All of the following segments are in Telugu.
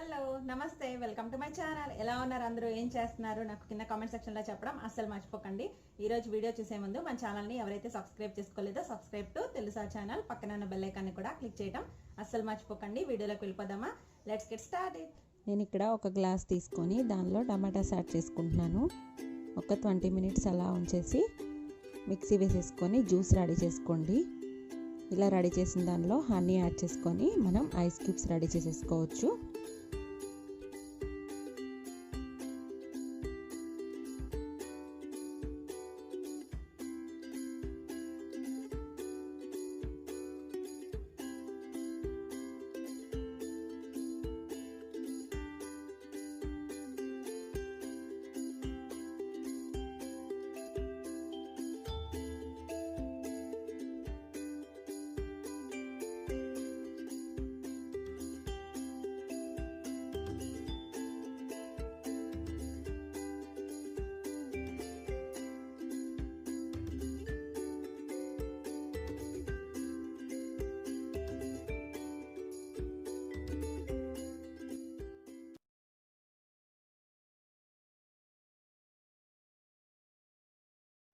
హలో నమస్తే వెల్కమ్ టు మై ఛానల్. ఎలా ఉన్నారు అందరూ, ఏం చేస్తున్నారు? నాకు కింద కామెంట్ సెక్షన్ లో చెప్పడం అస్సలు మర్చిపోకండి. ఈ రోజు వీడియో చూసే ముందు మన ఛానల్ ని ఎవరైతే సబ్స్క్రైబ్ చేసుకోలేదో సబ్స్క్రైబ్ టు తెలుసా ఛానల్, పక్కన ఉన్న బెల్ ఐకాన్ ని కూడా క్లిక్ చేయడం అస్సలు మర్చిపోకండి. వీడియోలోకి వెళ్ళిపోదామా? Let's get started. నేను ఇక్కడ ఒక గ్లాస్ తీసుకొని దానిలో టమాటాస్ యాడ్ చేసుకుంటున్నాను. ఒక 20 మినిట్స్ అలా ఉంచేసి మిక్సీ వేసేసుకొని జ్యూస్ రెడీ చేసుకోండి. ఇలా రెడీ చేసిన దానిలో హనీ యాడ్ చేసుకొని మనం ఐస్ క్యూబ్స్ రెడీ చేసేసుకోవచ్చు.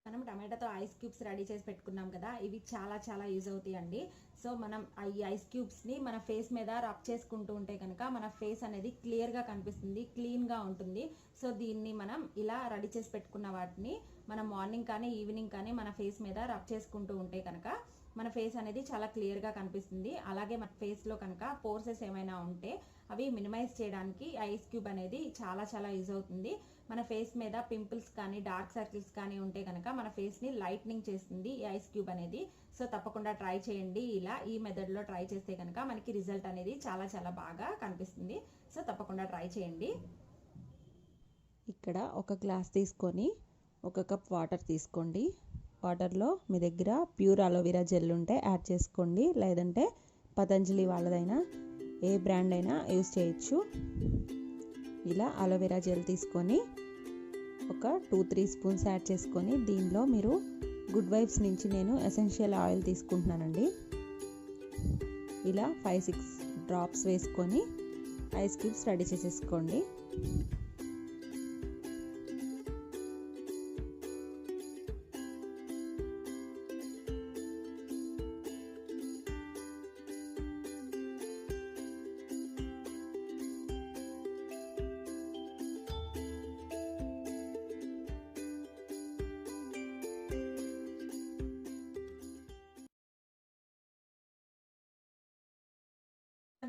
మనం టమాటాతో ఐస్ క్యూబ్స్ రెడీ చేసి పెట్టుకున్నాం కదా, ఇవి చాలా చాలా యూజ్ అవుతాయండి. సో మనం ఈ ఐస్ క్యూబ్స్ని మన ఫేస్ మీద రబ్ చేసుకుంటూ ఉంటే కనుక మన ఫేస్ అనేది క్లియర్గా కనిపిస్తుంది, క్లీన్గా ఉంటుంది. సో దీన్ని మనం ఇలా రెడీ చేసి పెట్టుకున్న వాటిని మనం మార్నింగ్ కానీ ఈవినింగ్ కానీ మన ఫేస్ మీద రబ్ చేసుకుంటూ ఉంటే కనుక మన ఫేస్ అనేది చాలా క్లియర్గా కనిపిస్తుంది. అలాగే మన ఫేస్లో కనుక పోర్సెస్ ఏమైనా ఉంటే అవి మినిమైజ్ చేయడానికి ఐస్ క్యూబ్ అనేది చాలా చాలా యూజ్ అవుతుంది. మన ఫేస్ మీద పింపుల్స్ కానీ డార్క్ సర్కిల్స్ కానీ ఉంటే కనుక మన ఫేస్ని లైట్నింగ్ చేస్తుంది ఈ ఐస్ క్యూబ్ అనేది. సో తప్పకుండా ట్రై చేయండి. ఇలా ఈ మెథడ్లో ట్రై చేస్తే కనుక మనకి రిజల్ట్ అనేది చాలా చాలా బాగా కనిపిస్తుంది. సో తప్పకుండా ట్రై చేయండి. ఇక్కడ ఒక గ్లాస్ తీసుకొని 1 కప్ వాటర్ తీసుకోండి. వాటర్లో మీ దగ్గర ప్యూర్ అలోవెరా జెల్ ఉంటే యాడ్ చేసుకోండి, లేదంటే పతంజలి వాళ్ళదైనా ఏ బ్రాండ్ అయినా యూస్ చేయొచ్చు. ఇలా అలోవెరా జెల్ తీసుకొని ఒక 2-3 స్పూన్స్ యాడ్ చేసుకొని దీనిలో మీరు గుడ్ వైబ్స్ నుంచి నేను ఎసెన్షియల్ ఆయిల్ తీసుకుంటున్నానండి. ఇలా 5-6 డ్రాప్స్ వేసుకొని ఐస్ క్యూబ్స్ రెడీ చేసేసుకోండి.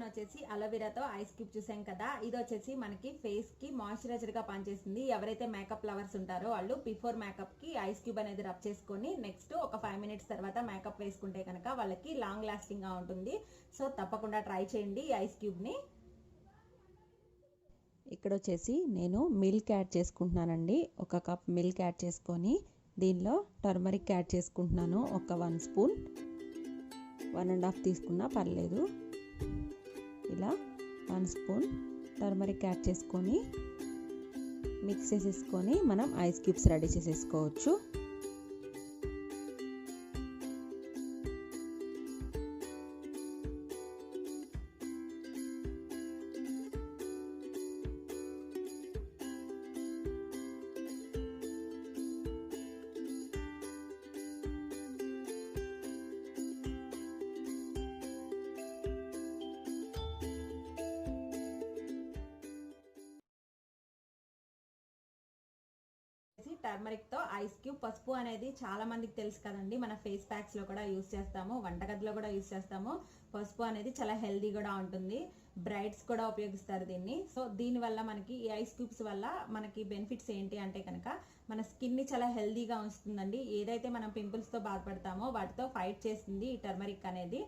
వచ్చేసి అలోవెరాతో ఐస్ క్యూబ్ చూసాం కదా, ఇది వచ్చేసి మనకి ఫేస్ కి మాయిశ్చరైజర్ గా పనిచేస్తుంది. ఎవరైతే మేకప్ లవర్స్ ఉంటారో వాళ్ళు బిఫోర్ మేకప్ కి ఐస్ క్యూబ్ అనేది రబ్ చేసుకొని నెక్స్ట్ ఒక 5 మినిట్స్ తర్వాత మేకప్ వేసుకుంటే కనుక వాళ్ళకి లాంగ్ లాస్టింగ్ గా ఉంటుంది. సో తప్పకుండా ట్రై చేయండి ఈ ఐస్ క్యూబ్ ని. ఇక్కడ వచ్చేసి నేను మిల్క్ యాడ్ చేసుకుంటున్నానండి. 1 కప్ మిల్క్ యాడ్ చేసుకొని దీనిలో టర్మరిక్ యాడ్ చేసుకుంటున్నాను. ఒక 1 స్పూన్, 1.5 తీసుకున్నా పర్లేదు. ఇలా 1 స్పూన్ టర్మరిక్ యాడ్ చేసుకొని మిక్స్ చేసేసుకొని మనం ఐస్ క్యూబ్స్ రెడీ చేసేసుకోవచ్చు. టర్మరిక్ తో ఐస్ క్యూబ్, పసుపు అనేది చాలా మందికి తెలుసు కదండి. మన ఫేస్ ప్యాక్స్ లో కూడా యూస్ చేస్తాము, వంటగదిలో కూడా యూస్ చేస్తాము. పసుపు అనేది చాలా హెల్దీ కూడా ఉంటుంది, బ్రైట్స్ కూడా ఉపయోగిస్తారు దీన్ని. సో దీని వల్ల మనకి ఈ ఐస్ క్యూబ్స్ వల్ల మనకి బెనిఫిట్స్ ఏంటి అంటే కనుక మన స్కిన్ ని చాలా హెల్దీగా ఉంచుతుందండి. ఏదైతే మనం పింపుల్స్ తో బాధపడతామో వాటితో ఫైట్ చేస్తుంది ఈ టర్మరిక్ అనేది.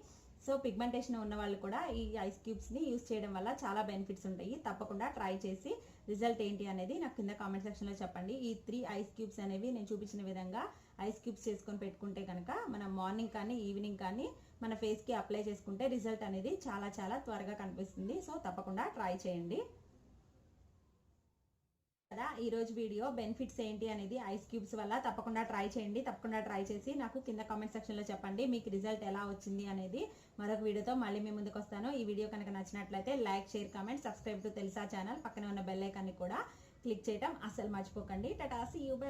సో పిగ్మెంటేషన్ ఉన్న వాళ్ళు కూడా ఈ ఐస్ క్యూబ్స్ ని యూస్ చేయడం వల్ల చాలా బెనిఫిట్స్ ఉంటాయి. తప్పకుండా ట్రై చేసి రిజల్ట్ ఏంటి అనేది నాకు కింద కామెంట్ సెక్షన్ లో చెప్పండి. ఈ 3 ఐస్ క్యూబ్స్ అనేవి నేను చూపించిన విధంగా ఐస్ క్యూబ్స్ చేసుకొని పెట్టుకుంటే కనుక మనం మార్నింగ్ కానీ ఈవినింగ్ కానీ మన ఫేస్ కి అప్లై చేసుకుంటే రిజల్ట్ అనేది చాలా చాలా త్వరగా కనిపిస్తుంది. సో తప్పకుండా ట్రై చేయండి. కదా ఈ రోజు వీడియో బెనిఫిట్స్ ఏంటి అనేది ఐస్ క్యూబ్స్ వల్ల. తప్పకుండా ట్రై చేయండి. తప్పకుండా ట్రై చేసి నాకు కింద కామెంట్ సెక్షన్లో చెప్పండి మీకు రిజల్ట్ ఎలా వచ్చింది అనేది. మరొక వీడియోతో మళ్ళీ మీ ముందుకు వస్తాను. ఈ వీడియో కనుక నచ్చినట్లయితే like, share, comment, subscribe to తెలుసా ఛానల్. పక్కనే ఉన్న బెల్ ఐకాన్ని కూడా క్లిక్ చేయడం అస్సలు మర్చిపోకండి. Tata, see you.